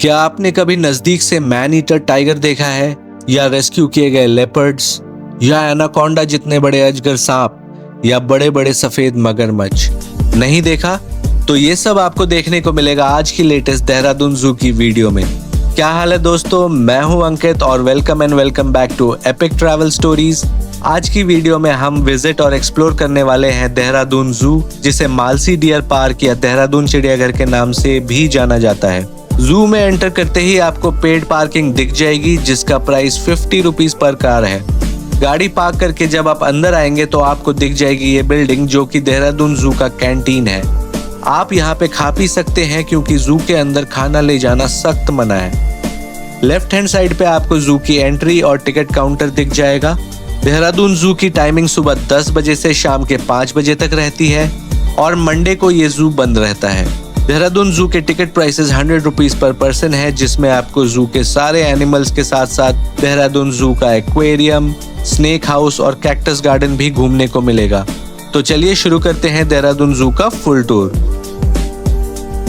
क्या आपने कभी नजदीक से मैन ईटर टाइगर देखा है, या रेस्क्यू किए गए लेपर्ड्स, या एनाकोंडा जितने बड़े अजगर सांप, या बड़े बड़े सफेद मगरमच्छ? नहीं देखा? तो ये सब आपको देखने को मिलेगा आज की लेटेस्ट देहरादून जू की वीडियो में। क्या हाल है दोस्तों, मैं हूं अंकित और welcome back to Epic Travel Stories. आज की वीडियो में हम विजिट और एक्सप्लोर करने वाले हैं देहरादून जू, जिसे मालसी डियर पार्क या देहरादून चिड़ियाघर के नाम से भी जाना जाता है। जू में एंटर करते ही आपको पेड पार्किंग दिख जाएगी, जिसका प्राइस 50 रुपीज पर कार है। गाड़ी पार्क करके जब आप अंदर आएंगे तो आपको दिख जाएगी ये बिल्डिंग, जो कि देहरादून जू का कैंटीन है। आप यहाँ पे खा पी सकते हैं क्योंकि जू के अंदर खाना ले जाना सख्त मना है। लेफ्ट हैंड साइड पे आपको जू की एंट्री और टिकट काउंटर दिख जाएगा। देहरादून जू की टाइमिंग सुबह 10 बजे से शाम के 5 बजे तक रहती है और मंडे को ये जू बंद रहता है। देहरादून जू के ticket prices 100 rupees per person है, जिसमें आपको जू के सारे एनिमल्स के साथ साथ देहरादून जू का एक्वेरियम, स्नेक हाउस और कैक्टस गार्डन भी घूमने को मिलेगा। तो चलिए शुरू करते हैं देहरादून जू का फुल टूर।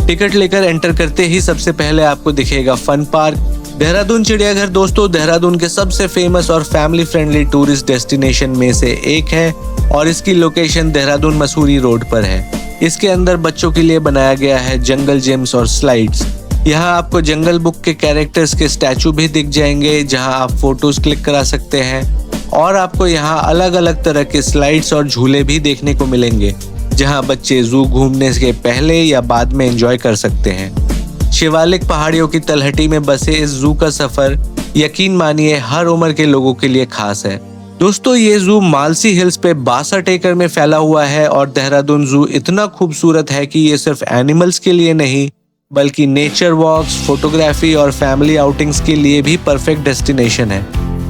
टिकट लेकर एंटर करते ही सबसे पहले आपको दिखेगा फन पार्क। देहरादून चिड़ियाघर दोस्तों देहरादून के सबसे फेमस और फैमिली फ्रेंडली टूरिस्ट डेस्टिनेशन में से एक है और इसकी लोकेशन देहरादून मसूरी रोड पर है। इसके अंदर बच्चों के लिए बनाया गया है जंगल जिम्स और स्लाइड्स। यहाँ आपको जंगल बुक के कैरेक्टर्स के स्टैचू भी दिख जाएंगे, जहाँ आप फोटोज क्लिक करा सकते हैं और आपको यहाँ अलग अलग तरह के स्लाइड्स और झूले भी देखने को मिलेंगे, जहाँ बच्चे जू घूमने के पहले या बाद में एंजॉय कर सकते हैं। शिवालिक पहाड़ियों की तलहटी में बसे इस जू का सफर यकीन मानिए हर उम्र के लोगों के लिए खास है। दोस्तों ये जू मालसी हिल्स पे 62 एकड़ में फैला हुआ है और देहरादून जू इतना खूबसूरत है कि ये सिर्फ एनिमल्स के लिए नहीं बल्कि नेचर वॉक्स, फोटोग्राफी और फैमिली आउटिंग्स के लिए भी परफेक्ट डेस्टिनेशन है।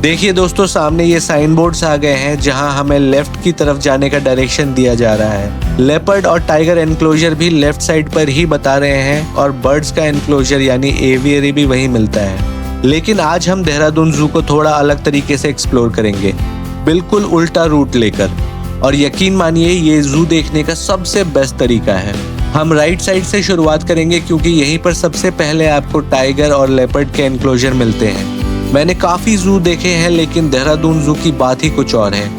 देखिए दोस्तों सामने ये साइन बोर्ड्स आ गए हैं, जहां हमें लेफ्ट की तरफ जाने का डायरेक्शन दिया जा रहा है। लेपर्ड और टाइगर एनक्लोजर भी लेफ्ट साइड पर ही बता रहे हैं और बर्ड्स का एनक्लोजर यानी एवियरी भी वहीं मिलता है। लेकिन आज हम देहरादून जू को थोड़ा अलग तरीके से एक्सप्लोर करेंगे, बिल्कुल उल्टा रूट लेकर, और यकीन मानिए ये जू देखने का सबसे बेस्ट तरीका है। हम राइट साइड से शुरुआत करेंगे क्योंकि यहीं पर सबसे पहले आपको टाइगर और लेपर्ड के एनक्लोजर मिलते हैं। मैंने काफी जू देखे हैं लेकिन देहरादून जू की बात ही कुछ और है।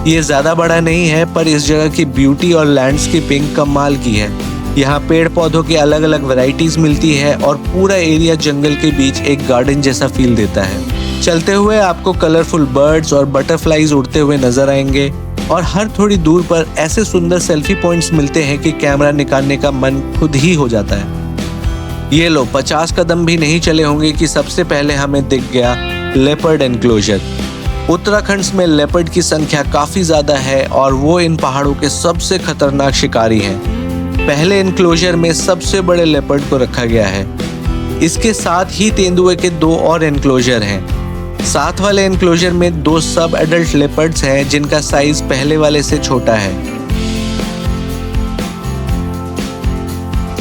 ये ज्यादा बड़ा नहीं है पर इस जगह की ब्यूटी और लैंडस्केपिंग कमाल की है। यहाँ पेड़ पौधों की अलग अलग वैरायटीज मिलती है और पूरा एरिया जंगल के बीच एक गार्डन जैसा फील देता है। चलते हुए आपको कलरफुल बर्ड्स और बटरफ्लाईज उड़ते हुए नजर आएंगे और हर थोड़ी दूर पर ऐसे सुंदर सेल्फी पॉइंट्स मिलते हैं कि कैमरा निकालने का मन खुद ही हो जाता है। ये लो 50 कदम भी नहीं चले होंगे कि सबसे पहले हमें दिख गया लेपर्ड एनक्लोजर। उत्तराखंड में लेपर्ड की संख्या काफी ज्यादा है और वो इन पहाड़ों के सबसे खतरनाक शिकारी हैं। पहले एनक्लोजर में सबसे बड़े लेपर्ड को रखा गया है। इसके साथ ही तेंदुए के 2 और एनक्लोजर हैं। साथ वाले एनक्लोजर में 2 सब एडल्ट लेपर्ड्स हैं जिनका साइज पहले वाले से छोटा है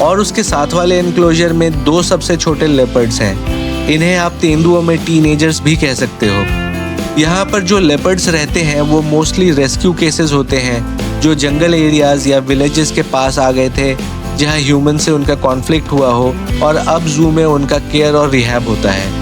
और उसके साथ वाले एनक्लोजर में 2 सबसे छोटे लेपर्ड्स हैं। इन्हें आप तेंदुओं में टीनेजर्स भी कह सकते हो। यहाँ पर जो लेपर्ड्स रहते हैं वो मोस्टली रेस्क्यू केसेस होते हैं, जो जंगल एरियाज या विलेजेस के पास आ गए थे जहाँ ह्यूमन से उनका कॉन्फ्लिक्ट हुआ हो और अब जू में उनका केयर और रिहैब होता है।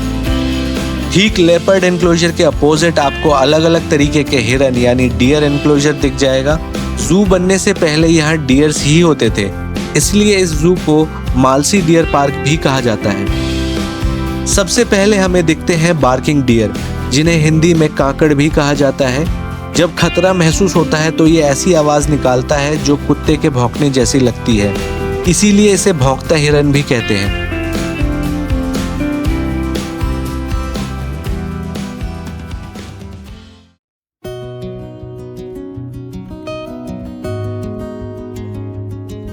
ठीक लेपर्ड एनक्लोजर के अपोजिट आपको अलग अलग तरीके के हिरन यानी डियर एनक्लोजर दिख जाएगा। जू बनने से पहले यहाँ डियर्स ही होते थे, इसलिए इस जू को मालसी डियर पार्क भी कहा जाता है। सबसे पहले हमें दिखते हैं बार्किंग डियर, जिन्हें हिंदी में काकड़ भी कहा जाता है। जब खतरा महसूस होता है तो ये ऐसी आवाज निकालता है जो कुत्ते के भौंकने जैसी लगती है, इसीलिए इसे भौंकता हिरन भी कहते हैं।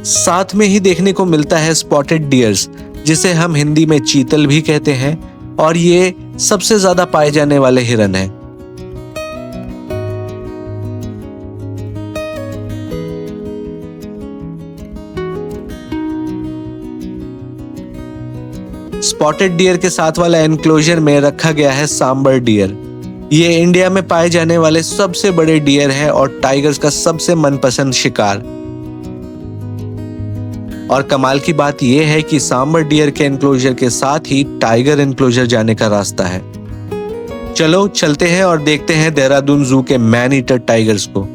साथ में ही देखने को मिलता है स्पॉटेड डियर्स, जिसे हम हिंदी में चीतल भी कहते हैं और ये सबसे ज्यादा पाए जाने वाले हिरन हैं। स्पॉटेड डियर के साथ वाला एनक्लोजर में रखा गया है सांबर डियर। ये इंडिया में पाए जाने वाले सबसे बड़े डियर है और टाइगर्स का सबसे मनपसंद शिकार। और कमाल की बात यह है कि सांबर डियर के एनक्लोजर के साथ ही टाइगर एनक्लोजर जाने का रास्ता है। चलो चलते हैं और देखते हैं देहरादून जू के मैन ईटर टाइगर्स को।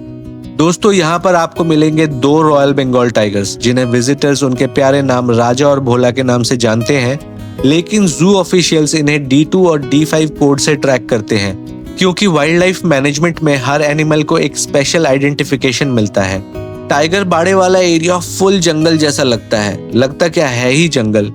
दोस्तों, यहाँ पर आपको मिलेंगे 2 रॉयल बंगाल टाइगर्स, जिन्हें विजिटर्स उनके प्यारे नाम राजा और भोला के नाम से जानते हैं, लेकिन जू ऑफिशियल्स इन्हें D2 और D5 कोड से ट्रैक करते हैं, क्योंकि वाइल्ड लाइफ मैनेजमेंट में हर एनिमल को एक स्पेशल आइडेंटिफिकेशन मिलता है। टाइगर बाड़े वाला एरिया फुल जंगल जैसा लगता है, लगता क्या है ही जंगल।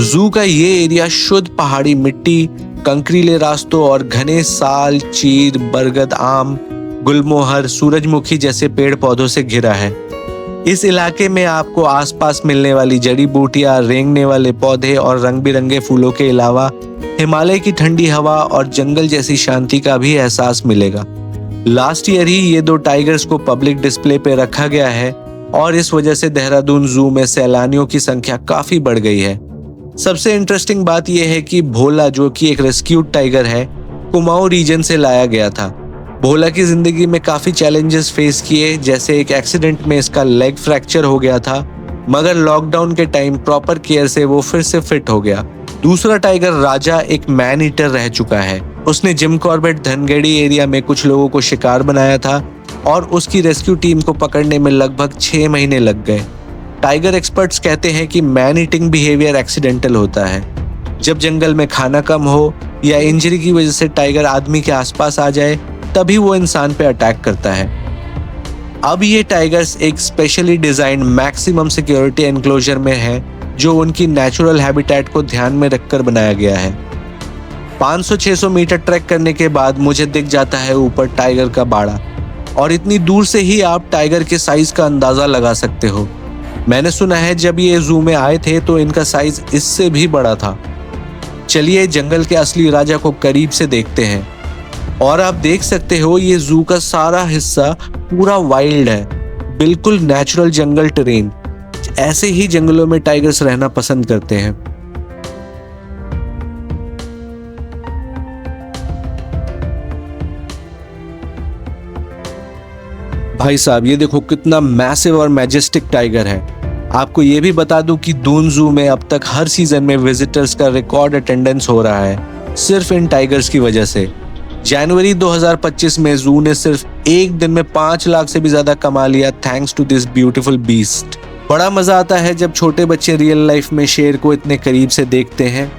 जू का ये एरिया शुद्ध पहाड़ी मिट्टी, कंकरीले रास्तों और घने साल, चीर, बरगद, आम, गुलमोहर, सूरजमुखी जैसे पेड़ पौधों से घिरा है। इस इलाके में आपको आसपास मिलने वाली जड़ी बूटियां, रेंगने वाले पौधे और रंग बिरंगे फूलों के अलावा हिमालय की ठंडी हवा और जंगल जैसी शांति का भी एहसास मिलेगा। लास्ट ईयर ही ये 2 टाइगर्स को पब्लिक डिस्प्ले पे रखा गया है और इस वजह से देहरादून जू में सैलानियों की संख्या काफी बढ़ गई है। सबसे इंटरेस्टिंग बात यह है कि भोला, जो कि एक रेस्क्यूड टाइगर है, कुमाऊं रीजन से लाया गया था। भोला की जिंदगी में काफी चैलेंजेस फेस किए, जैसे एक एक्सीडेंट में इसका लेग फ्रैक्चर हो गया था, मगर लॉकडाउन के टाइम प्रॉपर केयर से वो फिर से फिट हो गया। दूसरा टाइगर राजा एक मैन ईटर रह चुका है। उसने जिम कॉर्बेट धनगढ़ी एरिया में कुछ लोगों को शिकार बनाया था और उसकी रेस्क्यू टीम को पकड़ने में लगभग 6 महीने लग गए। टाइगर एक्सपर्ट्स कहते हैं कि मैन ईटिंग बिहेवियर एक्सीडेंटल होता है। जब जंगल में खाना कम हो या इंजरी की वजह से टाइगर आदमी के आसपास आ जाए, तभी वो इंसान पे अटैक करता है। अब ये टाइगर्स एक specially designed maximum security enclosure में है, जो उनकी नेचुरल हैबिटेट को ध्यान में रखकर बनाया गया है। 500-600 मीटर ट्रैक करने के बाद मुझे दिख जाता है ऊपर टाइगर का बाड़ा, और इतनी दूर से ही आप टाइगर के साइज का अंदाजा लगा सकते हो। मैंने सुना है जब ये जू में आए थे तो इनका साइज इससे भी बड़ा था। चलिए जंगल के असली राजा को करीब से देखते हैं। और आप देख सकते हो ये जू का सारा हिस्सा पूरा वाइल्ड है, बिल्कुल नेचुरल जंगल टेरेन। ऐसे ही जंगलों में टाइगर्स रहना पसंद करते हैं। भाई साहब, ये देखो कितना मैसिव और मैजेस्टिक टाइगर है। आपको ये भी बता दूं कि दून जू में अब तक हर सीजन में विजिटर्स का रिकॉर्ड अटेंडेंस हो रहा है, सिर्फ इन टाइगर्स की वजह से। जनवरी 2025 में जू ने सिर्फ एक दिन में 5 लाख से भी ज्यादा कमा लिया, thanks to this beautiful beast. बड़ा मजा आता है जब छोटे बच्चे रियल लाइफ में शेर को इतने करीब से देखते हैं।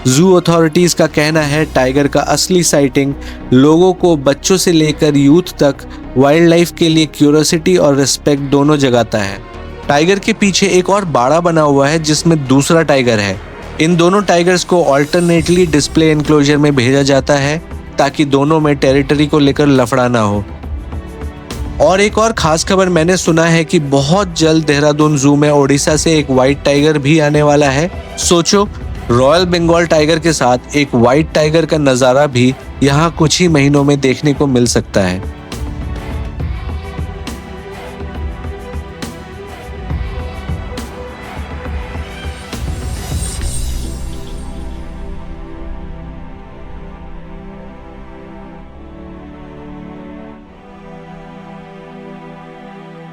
जू अथॉरिटीज का कहना है टाइगर का असली साइटिंग लोगों को, बच्चों से लेकर यूथ तक, वाइल्ड लाइफ के लिए क्यूरियोसिटी और रिस्पेक्ट दोनों जगाता है। टाइगर के पीछे एक और बाड़ा बना हुआ है जिसमें दूसरा टाइगर है। इन दोनों टाइगर्स को ऑल्टरनेटली डिस्प्ले एनक्लोजर में भेजा जाता है ताकि दोनों में टेरिटरी को लेकर लफड़ा ना हो। और एक और खास खबर मैंने सुना है कि बहुत जल्द देहरादून जू में ओडिशा से एक व्हाइट टाइगर भी आने वाला है। सोचो, रॉयल बंगाल टाइगर के साथ एक व्हाइट टाइगर का नजारा भी यहाँ कुछ ही महीनों में देखने को मिल सकता है।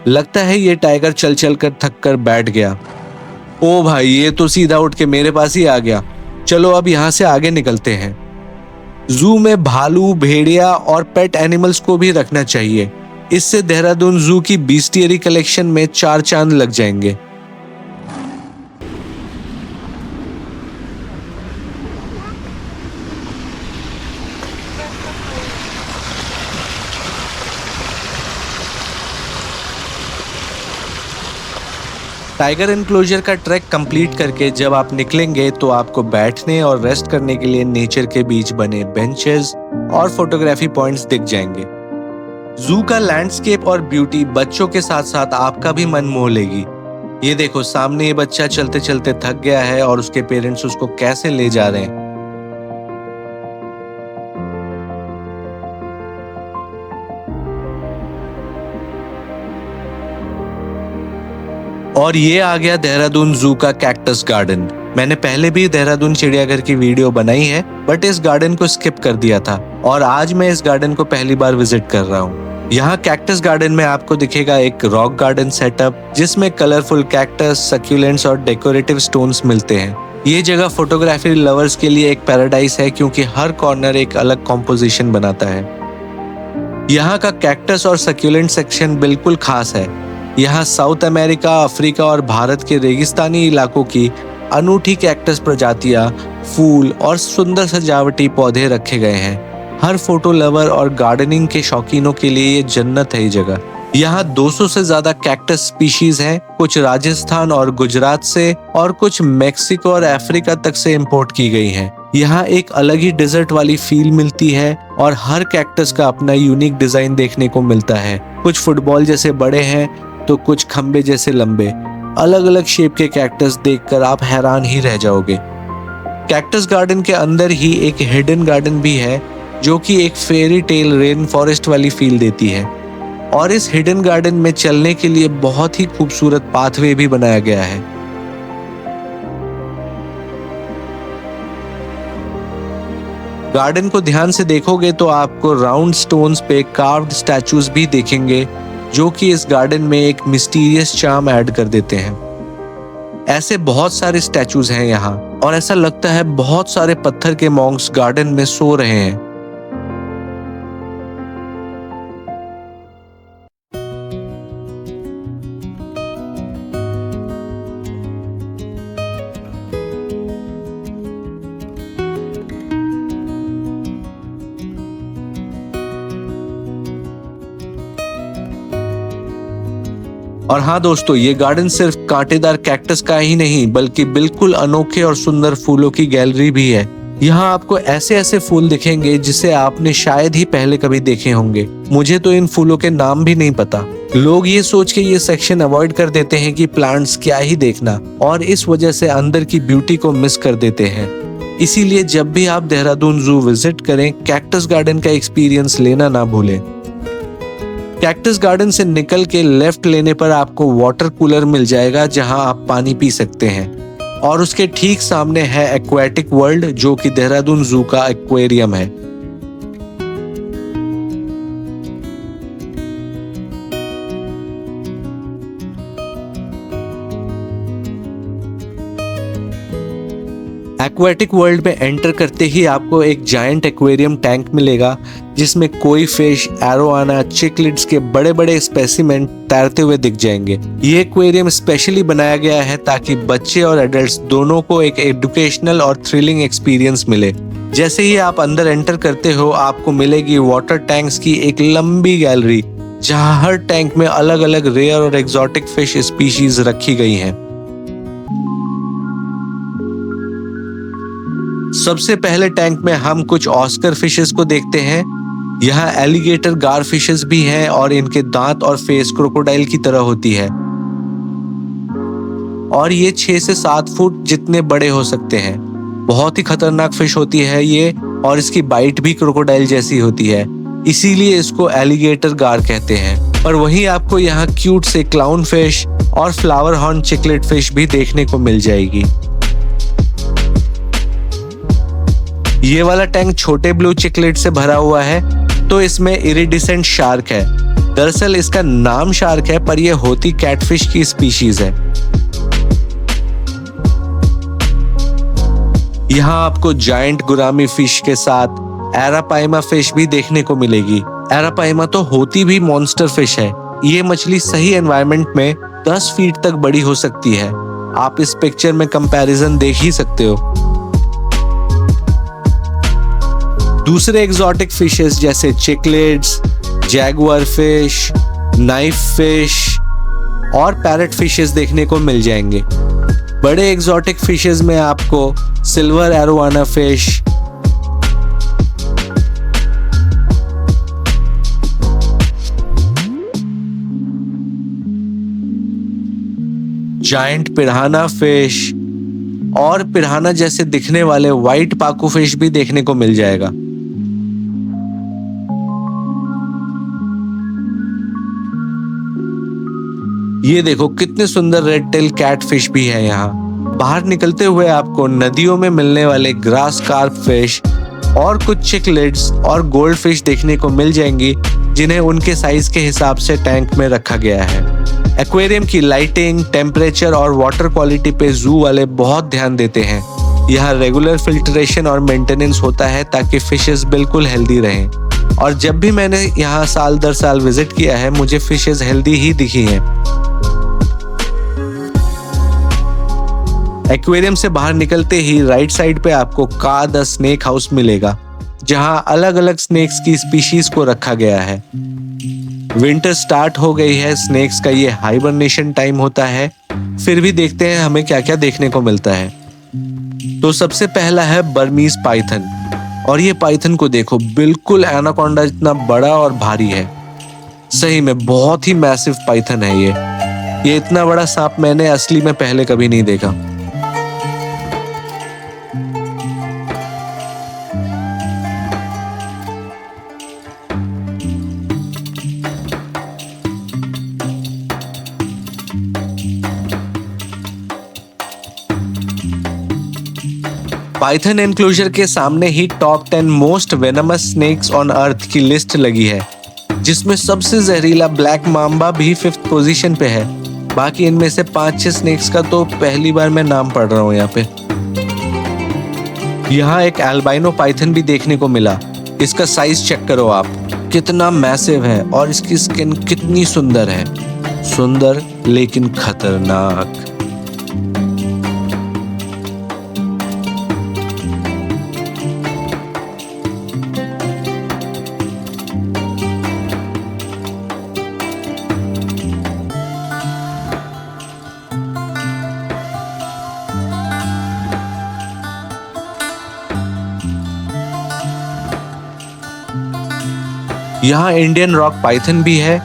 लगता है ये टाइगर चल चल कर थक कर बैठ गया। ओ भाई, ये तो सीधा उठ के मेरे पास ही आ गया। चलो अब यहाँ से आगे निकलते हैं। जू में भालू, भेड़िया और पेट एनिमल्स को भी रखना चाहिए। इससे देहरादून जू की बीस्टियरी कलेक्शन में 4 चांद लग जाएंगे। टाइगर एनक्लोजर का ट्रैक कंप्लीट करके जब आप निकलेंगे तो आपको बैठने और रेस्ट करने के लिए नेचर के बीच बने बेंचेस और फोटोग्राफी पॉइंट्स दिख जाएंगे। जू का लैंडस्केप और ब्यूटी बच्चों के साथ साथ आपका भी मन मोह लेगी। ये देखो, सामने ये बच्चा चलते चलते थक गया है और उसके पेरेंट्स उसको कैसे ले जा रहे हैं। और ये आ गया देहरादून जू का कैक्टस गार्डन। मैंने पहले भी देहरादून चिड़ियाघर की वीडियो बनाई है, बट इस गार्डन को स्किप कर दिया था और आज मैं इस गार्डन को पहली बार विजिट कर रहा हूँ। यहाँ कैक्टस गार्डन में आपको दिखेगा एक रॉक गार्डन सेटअप जिसमें कलरफुल कैक्टस, सक्यूलेंट्स और डेकोरेटिव स्टोन्स मिलते हैं। ये जगह फोटोग्राफी लवर्स के लिए एक पैराडाइज है क्योंकि हर कॉर्नर एक अलग कॉम्पोजिशन बनाता है। यहाँ का कैक्टस और सक्यूलेंट सेक्शन बिल्कुल खास है। यहाँ साउथ अमेरिका, अफ्रीका और भारत के रेगिस्तानी इलाकों की अनूठी कैक्टस प्रजातियां, फूल और सुंदर सजावटी पौधे रखे गए हैं। हर फोटो लवर और गार्डनिंग के शौकीनों के लिए ये जन्नत है ये जगह। यहाँ 200 से ज्यादा कैक्टस स्पीशीज हैं, कुछ राजस्थान और गुजरात से और कुछ मेक्सिको और अफ्रीका तक से इंपोर्ट की गई हैं। यहाँ एक अलग ही डेजर्ट वाली फील मिलती है और हर कैक्टस का अपना यूनिक डिजाइन देखने को मिलता है। कुछ फुटबॉल जैसे बड़े हैं तो कुछ खंबे जैसे लंबे। अलग अलग शेप के कैक्टस देखकर आप हैरान ही रह जाओगे। कैक्टस गार्डन के अंदर ही एक हिडन गार्डन भी है जो कि एक फेरी टेल रेन फॉरेस्ट वाली फील देती है और इस हिडन गार्डन में चलने के लिए बहुत ही खूबसूरत पाथवे भी बनाया गया है। गार्डन को ध्यान से देखोगे तो आपको राउंड स्टोन्स पे कार्व्ड स्टैचूज भी देखेंगे जो कि इस गार्डन में एक मिस्टीरियस चार्म ऐड कर देते हैं। ऐसे बहुत सारे स्टैचूज हैं यहाँ और ऐसा लगता है बहुत सारे पत्थर के मॉन्क्स गार्डन में सो रहे हैं। और हाँ दोस्तों, ये गार्डन सिर्फ कांटेदार कैक्टस का ही नहीं बल्कि बिल्कुल अनोखे और सुंदर फूलों की गैलरी भी है। यहाँ आपको ऐसे ऐसे फूल दिखेंगे जिसे आपने शायद ही पहले कभी देखे होंगे। मुझे तो इन फूलों के नाम भी नहीं पता। लोग ये सोच के ये सेक्शन अवॉइड कर देते हैं कि प्लांट्स क्या ही देखना, और इस वजह से अंदर की ब्यूटी को मिस कर देते हैं। इसीलिए जब भी आप देहरादून जू विजिट करें, कैक्टस गार्डन का एक्सपीरियंस लेना ना भूलें। कैक्टस गार्डन से निकल के लेफ्ट लेने पर आपको वाटर कूलर मिल जाएगा जहां आप पानी पी सकते हैं, और उसके ठीक सामने है एक्वेटिक वर्ल्ड जो कि देहरादून जू का एक्वेरियम है। एक्वेटिक वर्ल्ड में एंटर करते ही आपको एक जायंट एक्वेरियम टैंक मिलेगा जिसमें कोई फिश, एरोवाना, चिकलिड्स के बड़े बड़े स्पेसिमेन तैरते हुए दिख जाएंगे। ये एक्वेरियम स्पेशली बनाया गया है ताकि बच्चे और एडल्ट्स दोनों को एक एजुकेशनल और थ्रिलिंग एक्सपीरियंस मिले। जैसे ही आप अंदर एंटर करते हो आपको मिलेगी वाटर टैंक्स की एक लंबी गैलरी जहां हर टैंक में अलग अलग रेयर और एक्सोटिक फिश स्पीशीज रखी गई हैं। सबसे पहले टैंक में हम कुछ ऑस्कर फिशेस को देखते हैं। यहाँ एलिगेटर गार फिशेस भी हैं और इनके दांत और फेस क्रोकोडाइल की तरह होती है, और ये 6 से 7 फुट जितने बड़े हो सकते हैं। बहुत ही खतरनाक फिश होती है ये, और इसकी बाइट भी क्रोकोडाइल जैसी होती है, इसीलिए इसको एलिगेटर गार कहते हैं। और वहीं आपको यहाँ क्यूट से क्लाउन फिश और फ्लावर हॉर्न चिकलेट फिश भी देखने को मिल जाएगी। ये वाला टैंक छोटे ब्लू चिकलेट से भरा हुआ है, तो इसमें इरिडिसेंट शार्क है। दरअसल इसका नाम शार्क है पर यह होती कैटफिश की स्पीशीज है। यहाँ आपको जायंट गुरामी फिश के साथ एरापाइमा फिश भी देखने को मिलेगी। एरापाइमा तो होती भी मॉन्स्टर फिश है। ये मछली सही एनवायरनमेंट में 10 फीट तक बड़ी हो सकती है। आप इस पिक्चर में कंपैरिजन देख ही सकते हो। दूसरे एक्सोटिक फिशेस जैसे Chiclets, Jaguar fish, knife fish और पैरट फिशेस देखने को मिल जाएंगे। बड़े एक्सोटिक फिशेस में आपको silver arowana fish, giant पिराना fish और पिराना जैसे दिखने वाले व्हाइट पाकू फिश भी देखने को मिल जाएगा। ये देखो कितने सुंदर रेड टेल कैट फिश भी है यहाँ। बाहर निकलते हुए आपको नदियों में मिलने वाले ग्रास कार्प फिश और कुछ चिकलेट्स और गोल्ड फिश देखने को मिल जाएंगी जिन्हें उनके साइज के हिसाब से टैंक में रखा गया है। एक्वेरियम की लाइटिंग, टेम्परेचर और वाटर क्वालिटी पे जू वाले बहुत ध्यान देते हैं। यहाँ रेगुलर फिल्ट्रेशन और मेंटेनेंस होता है ताकि फिशेस बिल्कुल हेल्दी रहें। और जब भी मैंने यहाँ साल दर साल विजिट किया है, मुझे फिशेस हेल्दी ही दिखी हैं। एक्वेरियम से बाहर निकलते ही राइट साइड पे आपको का द स्नेक हाउस मिलेगा, जहाँ अलग अलग स्नेक्स की स्पीशीज को रखा गया है। विंटर स्टार्ट हो गई है, स्नेक्स का ये हाइबरनेशन टाइम होता है। फिर भी देखते हैं हमें क्या क्या देखने को मिलता है। तो सबसे पहला है बर्मीज पाइथन, और ये पाइथन को देखो, बिल्कुल एनाकोंडा जितना बड़ा और भारी है। सही में बहुत ही मैसिव पाइथन है ये इतना बड़ा सांप मैंने असली में पहले कभी नहीं देखा। पाइथन एनक्लोजर के सामने ही top 10 most venomous snakes on earth की लिस्ट लगी है, जिसमें सबसे जहरीला ब्लैक माम्बा भी 5th पोजीशन पे है। बाकी इनमें से 5-6 स्नेक्स का तो पहली बार मैं नाम पढ़ रहा हूँ यहाँ पे। यहाँ एक एल्बाइनो पाइथन भी देखने को मिला। इसका साइज चेक करो आप, कितना मैसिव है और इसकी स्किन कितनी सुंदर है। सुंदर लेकिन खतरनाक। यहाँ इंडियन रॉक पाइथन भी है,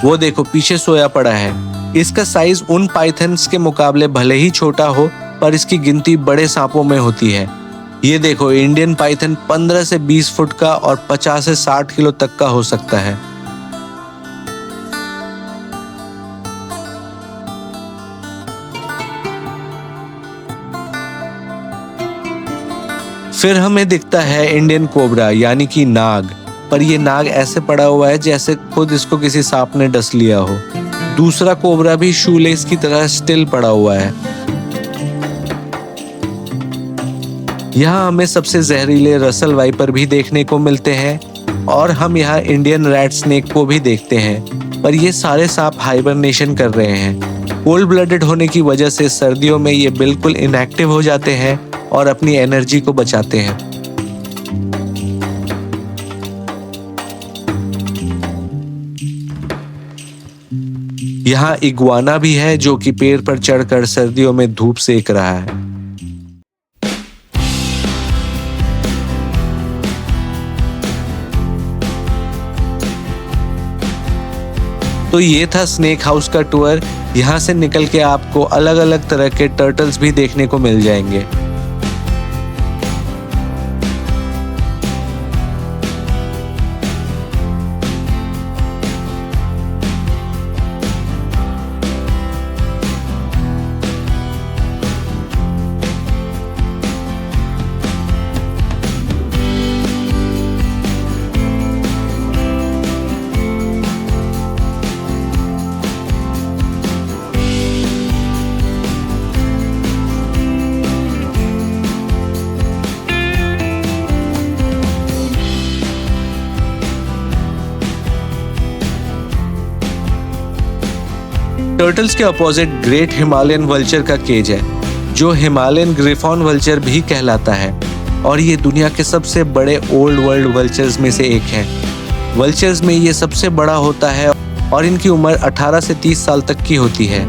वो देखो पीछे सोया पड़ा है। इसका साइज उन पाइथन्स के मुकाबले भले ही छोटा हो, पर इसकी गिनती बड़े सांपों में होती है। ये देखो, इंडियन पाइथन 15 से 20 फुट का और 50 से 60 किलो तक का हो सकता है। फिर हमें दिखता है इंडियन कोबरा यानी कि नाग, पर ये नाग ऐसे पड़ा हुआ है जैसे खुद इसको किसी सांप ने डस लिया हो। दूसरा कोबरा भी शूलेस की तरह स्टिल पड़ा हुआ है। यहाँ हमें सबसे जहरीले रसल वाइपर भी देखने को मिलते हैं, और हम यहाँ इंडियन रैट स्नेक को भी देखते हैं, पर ये सारे सांप हाइबरनेशन कर रहे हैं। कोल्ड ब्लडेड होने की वजह से सर्दियों में ये बिल्कुल इनएक्टिव हो जाते हैं और अपनी एनर्जी को बचाते हैं। यहाँ इग्वाना भी है जो कि पेड़ पर चढ़कर सर्दियों में धूप सेक रहा है। तो ये था स्नेक हाउस का टूर। यहाँ से निकल के आपको अलग अलग तरह के टर्टल्स भी देखने को मिल जाएंगे। टर्टल्स के अपोजिट ग्रेट हिमालयन वल्चर का केज है, जो हिमालयन ग्रिफॉन वल्चर भी कहलाता है, और ये दुनिया के सबसे बड़े ओल्ड वर्ल्ड वल्चर्स में से एक है। वल्चर्स में ये सबसे बड़ा होता है और इनकी उम्र 18 से 30 साल तक की होती है।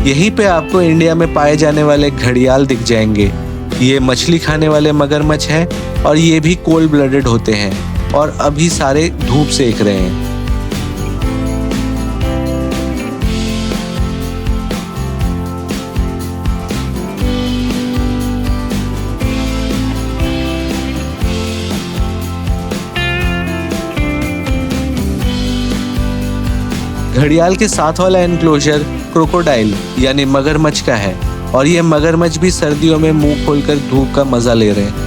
यहीं पे आपको इंडिया में पाए जाने वाले घड़ियाल दिख जाएंगे। ये मछली खाने वाले मगरमच्छ हैं और ये भी कोल्ड ब्लडेड होते हैं और अभी सारे धूप सेक रहे हैं। घड़ियाल के साथ वाला एनक्लोजर क्रोकोडाइल यानी मगरमच्छ का है, और ये मगरमच्छ भी सर्दियों में मुंह खोलकर धूप का मजा ले रहे हैं।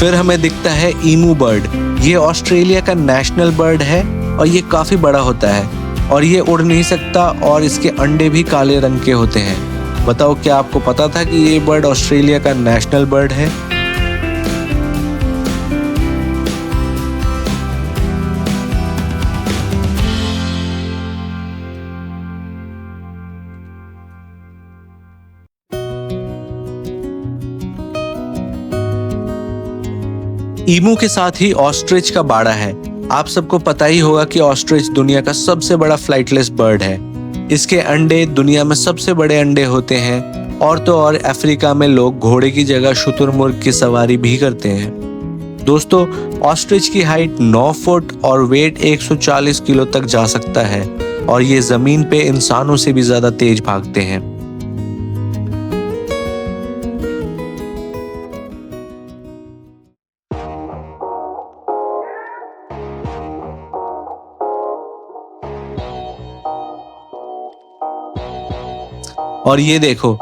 फिर हमें दिखता है ईमू बर्ड। ये ऑस्ट्रेलिया का नेशनल बर्ड है और ये काफी बड़ा होता है और ये उड़ नहीं सकता और इसके अंडे भी काले रंग के होते हैं। बताओ, क्या आपको पता था कि ये बर्ड ऑस्ट्रेलिया का नेशनल बर्ड है? ईमू के साथ ही ऑस्ट्रिच का बाड़ा है। आप सबको पता ही होगा कि ऑस्ट्रिच दुनिया का सबसे बड़ा फ्लाइटलेस बर्ड है। इसके अंडे दुनिया में सबसे बड़े अंडे होते हैं। और तो और अफ्रीका में लोग घोड़े की जगह शुतुरमुर्ग की सवारी भी करते हैं। दोस्तों, ऑस्ट्रिच की हाइट 9 फुट और वेट 140 किलो तक जा सकता है और ये जमीन पे इंसानों से भी ज्यादा तेज भागते हैं। और ये देखो,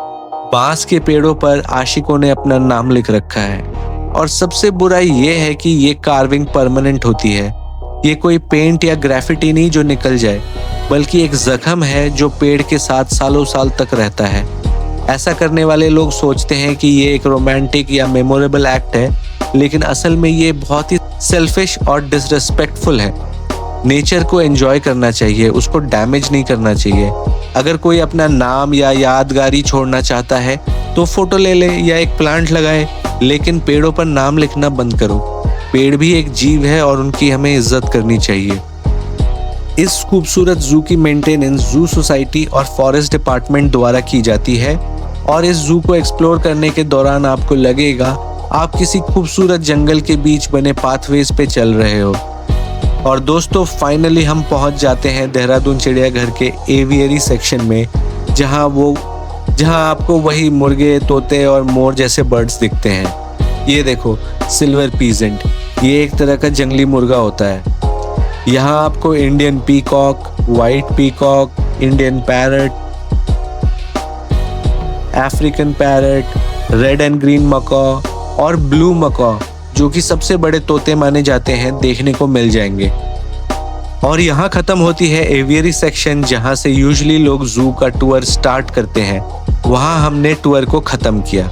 बांस के पेड़ों पर आशिकों ने अपना नाम लिख रखा है। और सबसे बुराई ये है कि ये कार्विंग परमानेंट होती है। ये कोई पेंट या ग्राफिटी नहीं जो निकल जाए, बल्कि एक जख्म है जो पेड़ के साथ सालों साल तक रहता है। ऐसा करने वाले लोग सोचते हैं कि ये एक रोमांटिक या मेमोरेबल एक्ट है, लेकिन असल में ये बहुत ही सेल्फिश और डिसरिस्पेक्टफुल है। नेचर को एंजॉय करना चाहिए, उसको डैमेज नहीं करना चाहिए। अगर कोई अपना नाम या यादगारी छोड़ना चाहता है तो फोटो ले ले या एक प्लांट लगाए, लेकिन पेड़ों पर नाम लिखना बंद करो। पेड़ भी एक जीव है और उनकी हमें इज्जत करनी चाहिए। इस खूबसूरत जू की मेंटेनेंस जू सोसाइटी और फॉरेस्ट डिपार्टमेंट द्वारा की जाती है और इस जू को एक्सप्लोर करने के दौरान आपको लगेगा आप किसी खूबसूरत जंगल के बीच बने पाथवेज पे चल रहे हो। और दोस्तों, फाइनली हम पहुंच जाते हैं देहरादून चिड़ियाघर के एवियरी सेक्शन में, जहां आपको वही मुर्गे, तोते और मोर जैसे बर्ड्स दिखते हैं। ये देखो, सिल्वर पीजेंट, ये एक तरह का जंगली मुर्गा होता है। यहाँ आपको Indian peacock, white peacock, Indian parrot, African parrot, red and green macaw और ब्लू मकॉ, जो कि सबसे बड़े तोते माने जाते हैं, देखने को मिल जाएंगे। और यहाँ खत्म होती है एवियरी सेक्शन, जहाँ से यूजुअली लोग जू का टूर स्टार्ट करते हैं। वहाँ हमने टूर को खत्म किया।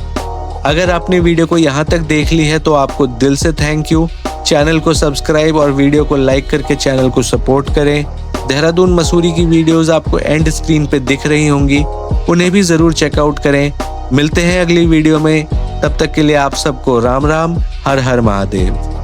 अगर आपने वीडियो को यहाँ तक देख ली है तो आपको दिल से थैंक यू। चैनल को सब्सक्राइब और वीडियो को लाइक करके चैनल को सपोर्ट करें। देहरादून मसूरी की वीडियोस आपको एंड स्क्रीन पे दिख रही होंगी, उन्हें भी जरूर चेकआउट करें। मिलते हैं अगली वीडियो में, तब तक के लिए आप सबको राम राम, हर हर महादेव।